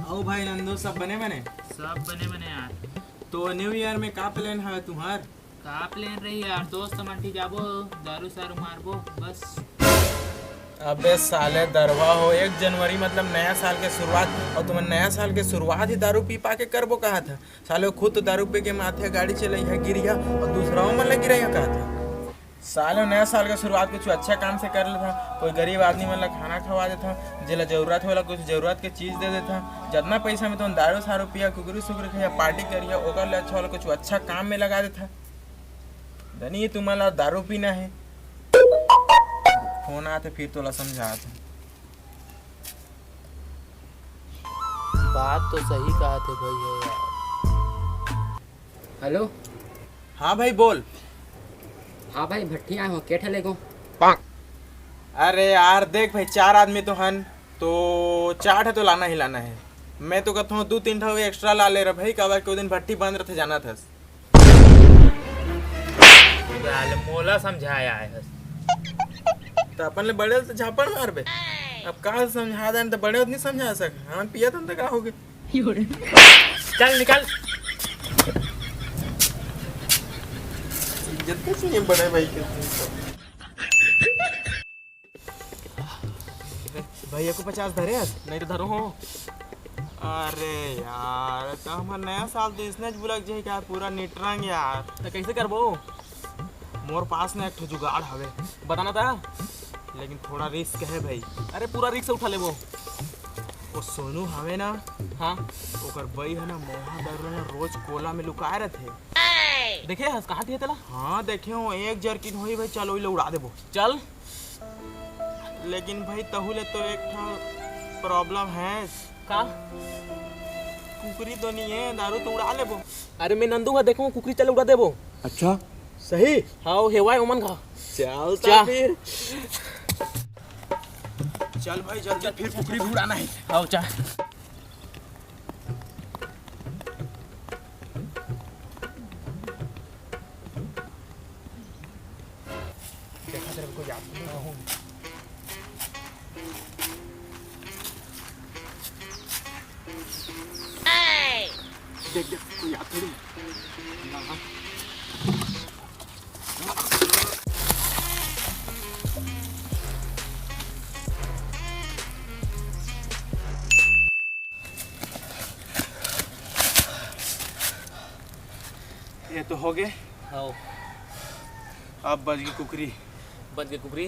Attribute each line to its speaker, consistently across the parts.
Speaker 1: आओ भाई नंदू, सब बने बने।
Speaker 2: सब बने बने यार।
Speaker 1: तो न्यू ईयर में का प्लान है तुम्हार?
Speaker 2: का प्लान रही यार, दोस्त मंटी जाबो, दारू सारू मारबो बस।
Speaker 1: अबे साले दरवा हो, 1 जनवरी मतलब नया साल के शुरुआत, और तुम्हें नया साल के शुरुआत ही दारू पी पा के करबो कहा था। साले खुद तो दारू पी के माथे गाड़ी चलाई है गिरिया, और दूसरा मन लग गिरा कहा था। साले नया साल के शुरुआत कुछ अच्छा काम से कर लेता, कोई गरीब आदमी मतलब खाना खवा देता, जिला जरूरत होला कुछ जरूरत के चीज़ दे देता। जितना पैसा में तुम दारू सारू पिया, कुकरी सुकरी खाया, पार्टी करिया, ओकर ले अच्छा वाला कुछ अच्छा काम में लगा देता। धनी तुम्हारा दारू पीना है, फोन आते फिर तोला समझाते।
Speaker 2: बात तो सही कहा थे भैया यार।
Speaker 3: हेलो।
Speaker 1: हाँ भाई बोल।
Speaker 3: हाँ भाई भट्टी आए हो के ठेले को।
Speaker 1: अरे यार देख भाई, 4 आदमी तो हन, तो 4 तो लाना ही लाना है। मैं तो कहता हूँ 2-3 ठो एक्स्ट्रा ला ले रहा भाई, कब कोई दिन भट्टी बंद रहे जाना था।
Speaker 2: मोला समझाया है
Speaker 1: तो अपन ले बड़े तो झापड़ मार बे। अब कहा समझा दें तो बड़े नहीं समझा सक, हम पिया तो क्या हो गए।
Speaker 2: चल निकल।
Speaker 1: इज्जत कैसी है बड़े भाई के। भैया को 50 धरे नहीं तो धरो हो। अरे यार तो हमारा नया साल तो इसने बुलक जाए क्या पूरा निटरंग यार।
Speaker 2: तो कैसे करबो?
Speaker 1: मोर पास में एक ठो जुगाड़ हवे,
Speaker 2: बताना था,
Speaker 1: लेकिन थोड़ा रिस्क है भाई।
Speaker 2: अरे पूरा रिक्स उठा ले वो
Speaker 1: सोनू हवे ना,
Speaker 2: हाँ
Speaker 1: ओकर बई है ना, मोहा दारू ना रोज कोला में लुकाए रहते।
Speaker 2: देखे हस कहाँ थी तेला?
Speaker 1: हाँ देखे हो, 1 जर्किन होई भाई, चलो इले उड़ा देबो
Speaker 2: चल।
Speaker 1: लेकिन भाई तहुले तो एक ठो प्रॉब्लम है।
Speaker 2: का?
Speaker 1: कुकरी तो नहीं है, दारू तो उड़ा लेबो।
Speaker 2: अरे मैं नंदू का देखो कुकरी चल उड़ा देबो।
Speaker 1: अच्छा सही।
Speaker 2: हाँ हेवाय ओमन का।
Speaker 1: चल
Speaker 2: जा।
Speaker 1: फिर चल भाई जल्दी, फिर कुकरी भी उड़ाना है।
Speaker 2: आओ चा।
Speaker 1: देखा तेरे को याद नहीं हूँ। देख देख कोई याद थोड़ी। ये तो हो गए।
Speaker 2: आओ
Speaker 1: अब बज गई कुकरी।
Speaker 2: बच गए कुकरी।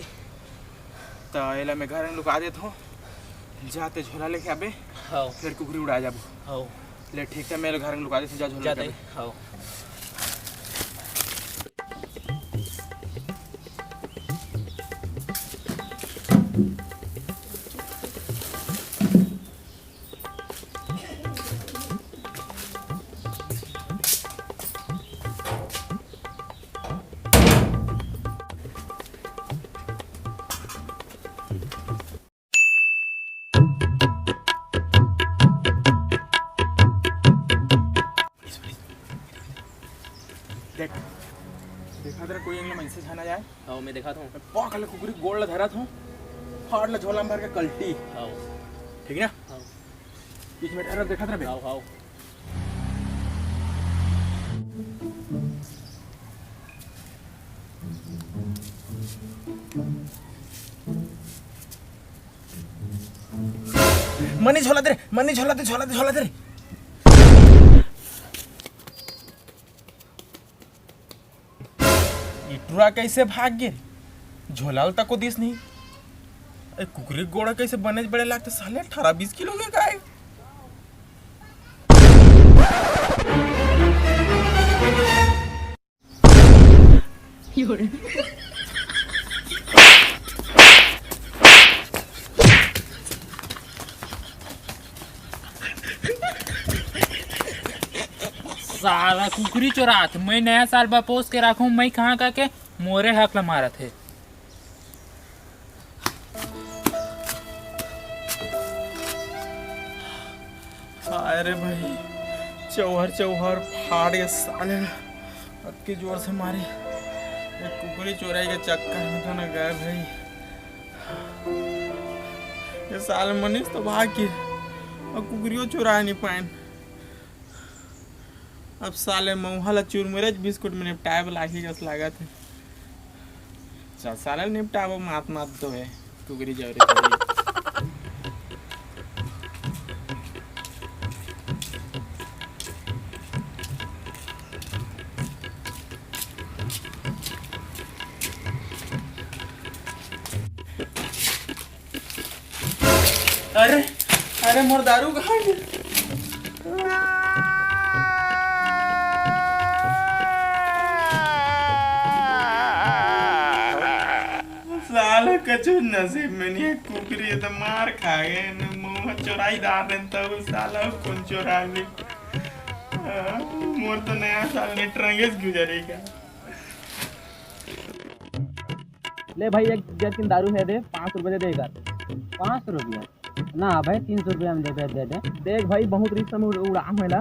Speaker 1: तो एला मैं घर में लुका देता हूँ, जाते झोला लेके आबे,
Speaker 2: आओ
Speaker 1: फिर कुकरी उड़ा जाबो।
Speaker 2: आओ
Speaker 1: ले ठीक है, मैं घर में लुका देता हूँ, जा झोला
Speaker 2: जाते
Speaker 1: लेके आबे।
Speaker 2: आओ।
Speaker 1: देख देखा तेरा कोई अंगला मैसेज आना जाए।
Speaker 2: आओ मैं दिखाता हूँ।
Speaker 1: पकड़ ले कुकरी, गोड़ ला धरा था, फाड़ ले झोला में भर के कल्टी।
Speaker 2: आओ
Speaker 1: ठीक है ना?
Speaker 2: आओ
Speaker 1: बीच में ठहरा, देखा तेरा बे।
Speaker 2: आओ आओ।
Speaker 1: मनी झोला दे, मनी झोला दे, झोला दे, झोला दे। इटुरा कैसे भाग गए? झोला तक को दिस नहीं। अरे कुकरी गोड़ा कैसे बने बड़े लागते साले, 18-20 किलो के गाय।
Speaker 2: साला कुकरी चुरात, मैं नया साल बपोस के रखूं, मैं कहाँ का के मोरे हक ला मारा थे।
Speaker 1: अरे भाई चौहर चौहर फाड़ के साले अतके जोर से मारे। एक कुकरी चोराई के चक्कर में तो ना गए भाई। ये साल मनीष तो भाग के और कुकरियो चुरा नहीं पाए। अब साले मऊहला चुरमुरेज बिस्कुट में निपटाए वाला ही जस लागत है। चल साले निपटाबो मात मात तो है कुकरी जरूरी। अरे अरे मोर दारू कहाँ गया? साला कछु नसीब में नहीं है कुकरी तो मार खा गए न मुंह चोराई दार रहे तब साला कौन चोरा ली। मोर तो नया साल ने ट्रंगेस गुजरेगा।
Speaker 4: ले भाई एक जर्किन दारू है दे 5 रुपए दे देगा। 5 रुपया ना भाई 300 रुपया में दे दे। देख भाई बहुत रिक्स में उड़ा होला।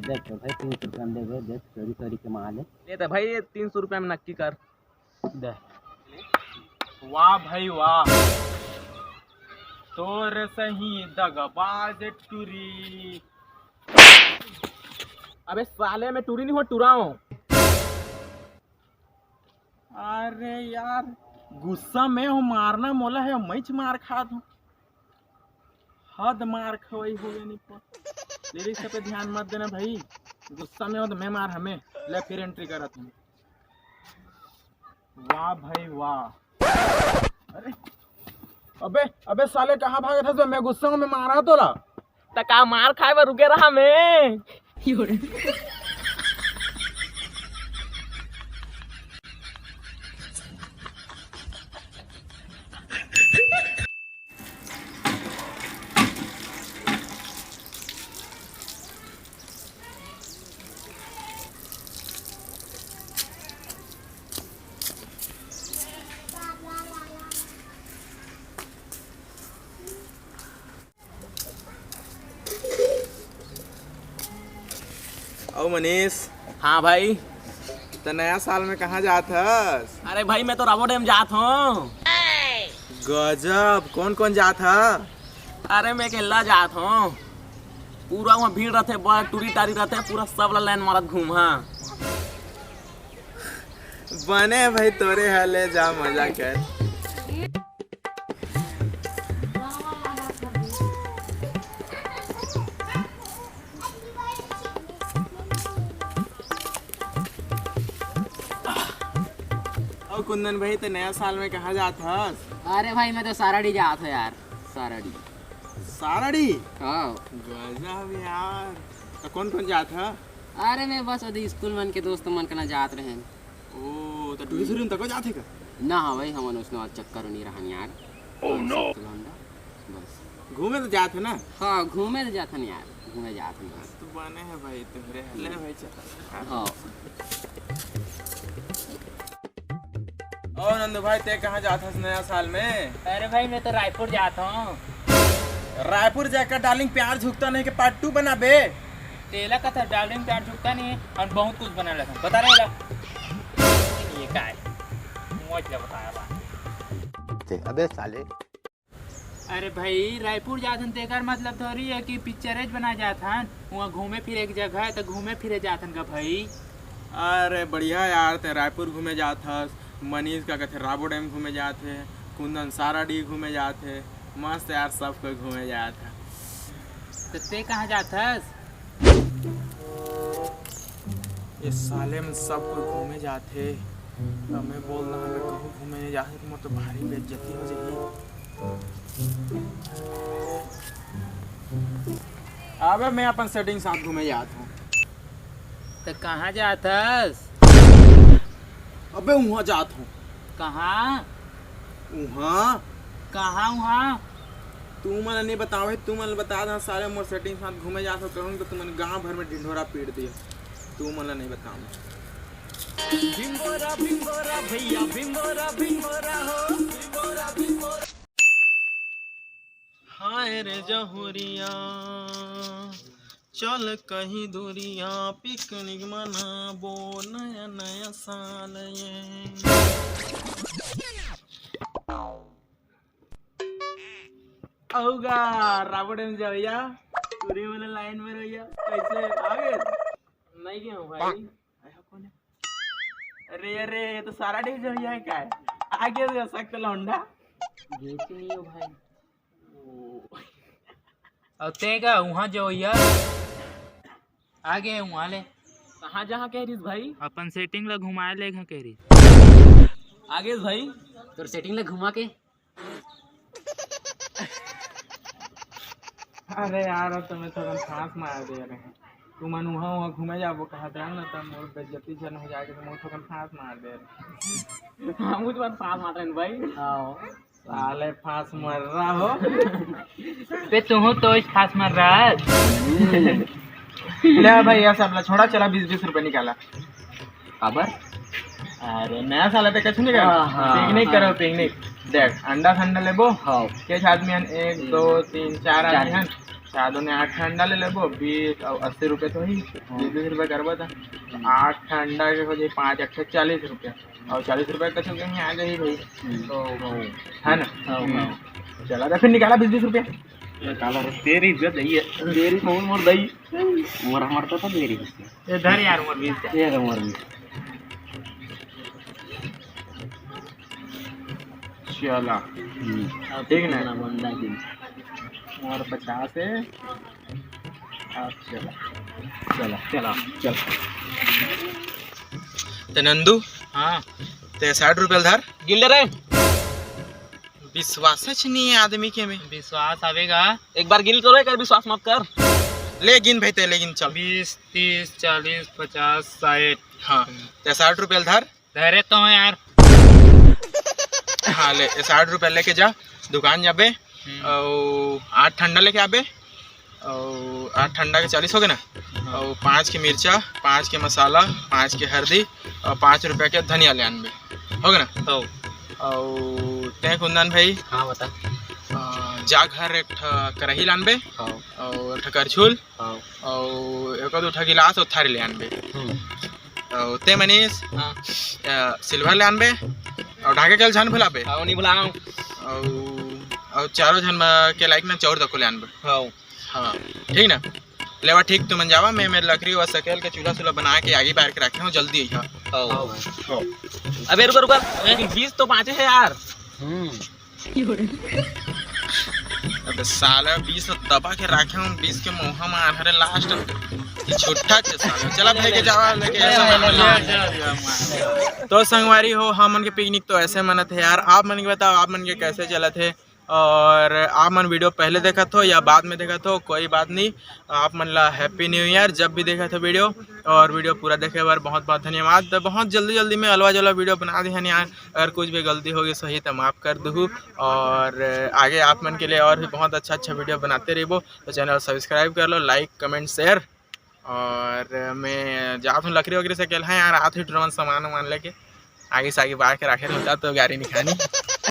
Speaker 4: देख तो भाई 300 रुपया में दे दे। चोरी के माल है। दे तो भाई 300 रुपया में नक्की कर दे।
Speaker 1: वाह भाई वाह, तोर सही दगाबाज टूरी।
Speaker 4: अबे साले में टूरी नहीं हो टुराओ।
Speaker 1: अरे यार गुस्सा में हो मारना मोला है मैच मार खा दू। हद मार खवाई हो गई नहीं पर लिरिक्स पे ध्यान मत देना भाई। गुस्सा में हो तो मैं मार हमें ले फिर एंट्री करत हूँ। वाह भाई वाह। अरे अबे अबे साले कहाँ भागे था? मैं गुस्सा में मारा तो ला
Speaker 4: तका मार खाए पर रुके रहा मैं।
Speaker 1: ओ मनीष,
Speaker 4: हाँ भाई।
Speaker 1: तो नया साल में कहाँ जात हस?
Speaker 4: अरे भाई मैं तो रावो डैम जात हूँ।
Speaker 1: गजब, कौन कौन जात है?
Speaker 4: अरे मैं अकेला जात हूँ। पूरा वहाँ भीड़ रहते, बड़ा टूरी टारी रहते, पूरा सब लाइन मारत घूम। हाँ
Speaker 1: बने भाई तोरे हले जा मजा कर। और कुंदन भाई तो नया साल में कहाँ जात हस?
Speaker 3: अरे भाई मैं तो साराड़ी जात हूँ यार। साराड़ी।
Speaker 1: साराड़ी?
Speaker 3: हाँ।
Speaker 1: गजब यार। तो कौन कौन जात है?
Speaker 3: अरे मैं बस अभी स्कूल मन के दोस्त मन के ना जात रहे।
Speaker 1: ओ तो टूरिस्ट तक जाते का?
Speaker 3: ना हाँ भाई हम उसने चक्कर नहीं रहा यार।
Speaker 1: Oh no.
Speaker 3: बस
Speaker 1: घूमे तो जाते ना?
Speaker 3: हाँ घूमे तो जाते यार। घूमे जाते हैं
Speaker 1: तो बने है भाई तुम्हारे हले भाई चल।
Speaker 3: हाँ।
Speaker 1: और नंदू भाई ते कहाँ जाता है नया साल में?
Speaker 2: अरे भाई मैं तो रायपुर जाता हूँ।
Speaker 1: रायपुर जाकर डार्लिंग प्यार झुकता नहीं के पार्ट 2 बना बे।
Speaker 2: तेला का था डार्लिंग प्यार झुकता नहीं है और बहुत कुछ बना लेता बता रहेगा ये क्या है मौज का बताया बात।
Speaker 4: अबे साले।
Speaker 2: अरे भाई रायपुर जाथन तेकर मतलब थोड़ी है कि पिक्चरेज बना जाथन वहाँ घूमे फिरे एक जगह है तो घूमे फिरे जाथन का भाई।
Speaker 1: अरे बढ़िया यार, ते रायपुर घूमे जात हस। मनीष का कहते राबो डैम घूमे जाते, कुंदन साराडी घूमे जाते। मस्त यार, सब कोई घूमे जाता।
Speaker 2: तो ते कहाँ जाथस?
Speaker 1: इस साले में सब कोई घूमे जाते। अब मैं बोल रहा हूँ कहूँ घूमे नहीं जाते तो मोर तो भारी बेइज्जती हो जाएगी। अबे मैं अपन सेटिंग साथ घूमे जाता हूँ।
Speaker 2: तो कहाँ जाथस?
Speaker 1: अबे वहाँ जाता हूँ।
Speaker 2: कहाँ
Speaker 1: वहाँ
Speaker 2: कहाँ वहाँ?
Speaker 1: तू मन नहीं बताओ, तू मन बता दे सारे मोर सेटिंग साथ घूमे जाता कहूँ तो तुमने गांव भर में ढिंढोरा पीट दिया। तू मन नहीं बताऊँ। भिंगोरा भिंगोरा भैया भिंगोरा भिंगोरा हो भिंगोरा भिंगोरा। हाय रे जहुरिया चल कहीं दूरिया पिकनिक मनाबो नया नया साल ये। आऊगा रावण में जाइया पूरे वाले लाइन में रहिया कैसे आगे नहीं गए हो भाई आया कौन है अरे अरे ये तो सारा डे जाइया है क्या है आगे जा सकते लौंडा
Speaker 3: बेची नहीं हो भाई।
Speaker 2: अब तेगा वहाँ जो यार आगे वहाँ ले
Speaker 4: कहाँ जहाँ कह रही भाई?
Speaker 2: अपन सेटिंग ला घुमाए ले कह रही
Speaker 4: आगे भाई
Speaker 3: तो सेटिंग ला घुमा के
Speaker 1: अरे यार अब तुम्हें थोड़ा सांस मार दे रहे हैं तुम वहाँ वहाँ घूमे जाबो कहा था ना तब मोर बेइज्जती जन हो जाएगी तो मोर थोड़ा सांस मार दे रहे
Speaker 4: हाँ मुझे बात पास मार रहे हैं भाई।
Speaker 3: आओ
Speaker 1: साले फांस मर रहा हो
Speaker 2: पे तू तो इस खास मार रहा है
Speaker 1: ले भाई ऐसा अपना छोड़ा चला 20-20 रुपए निकाला
Speaker 3: खबर
Speaker 1: अरे नया साल है तो कुछ नहीं कर पिकनिक करो पिकनिक देख अंडा ठंडा लेबो
Speaker 3: हाँ
Speaker 1: केछ आदमी हन 1 2 3 4 आदमी हन चारों ने 8 अंडा ले लेबो 20 और 80 रुपए तो ही 20 रुपए करबो था 8 अंडा के हो जाए 5 8 40 रुपए और 40 रुपए का तो कहीं आ जाए भाई तो है ना चला तो फिर निकाला 20-20 रुपया
Speaker 4: निकाला रे तेरी इज्जत नहीं है तेरी फोन मोर दई मोर हमारता तो तेरी
Speaker 2: ये धर यार मोर 20
Speaker 4: ये रे मोर भी
Speaker 1: चला ठीक ना
Speaker 4: बंदा की
Speaker 1: और 50 है अब चला
Speaker 4: चला चला चल
Speaker 1: ते नंदू
Speaker 2: हाँ
Speaker 1: ते 60 रुपये धर
Speaker 4: गिल रे
Speaker 1: विश्वास नहीं है आदमी के में
Speaker 2: विश्वास आवेगा
Speaker 4: एक बार गिल करो एक विश्वास मत कर
Speaker 1: ले गिन भाई ते लेकिन चल
Speaker 2: 20 30 40 50 60
Speaker 1: हाँ ते 60 रुपये धर
Speaker 2: धरे तो हैं यार
Speaker 1: हाँ ले 60 रुपये लेके जा दुकान जाबे और 8 ठंडा लेके आबे और 8 ठंडा के 40 हो गए ना और 5 के मिर्चा 5 के मसाला 5 के हल्दी और 5 रुपये के धनिया ले आनबे हो गए ना
Speaker 2: तो
Speaker 1: और ते कुंदन भाई
Speaker 3: हाँ बता
Speaker 1: जा घर एक कढ़ाई लानबे
Speaker 3: हाँ
Speaker 1: और एक करछुल
Speaker 3: हाँ
Speaker 1: और एक दो गिलास और थारी ले आनबे और ते मनीष सिल्वर ले आनबे और ढाके के झान भुलाबे
Speaker 4: आओ नहीं बुलाओ
Speaker 1: और चारों झन के लाइक ना चौर तक ले आनबे
Speaker 4: हाँ
Speaker 1: हाँ ठीक ना लेवा ठीक तुम जावा मैं मेरे लकड़ी और सकेल के चूल्हा चूल्हा बना के आगे बाहर के रखे हूँ जल्दी यहाँ
Speaker 4: अबे रुको रुको 20 तो 5 है यार
Speaker 1: अबे साला 20 दबा के रखे हूँ 20 के मुँह में आधे लास्ट छुट्टा साला चला लेके जावा लेके तो संगवारी हो हम मन के पिकनिक तो ऐसे मना थे यार आप मन के बताओ आप मन के कैसे चला थे और आप मन वीडियो पहले देखा तो या बाद में देखा तो कोई बात नहीं आप मन ला हैप्पी न्यू ईयर जब भी देखा था वीडियो और वीडियो पूरा देखे बार बहुत बहुत धन्यवाद तो बहुत जल्दी में अलवा जला वीडियो बना दी है यार अगर कुछ भी गलती होगी सही तो माफ़ कर दूँ और आगे आप मन के लिए और भी बहुत अच्छा वीडियो बनाते रहो तो चैनल सब्सक्राइब कर लो लाइक कमेंट शेयर और मैं जाता हूँ लकड़ी वकड़ी से कहल है यार आते ही सामान वामान लेके आगे से आगे बाहर के रखे रहता तो गाड़ी नहीं खानी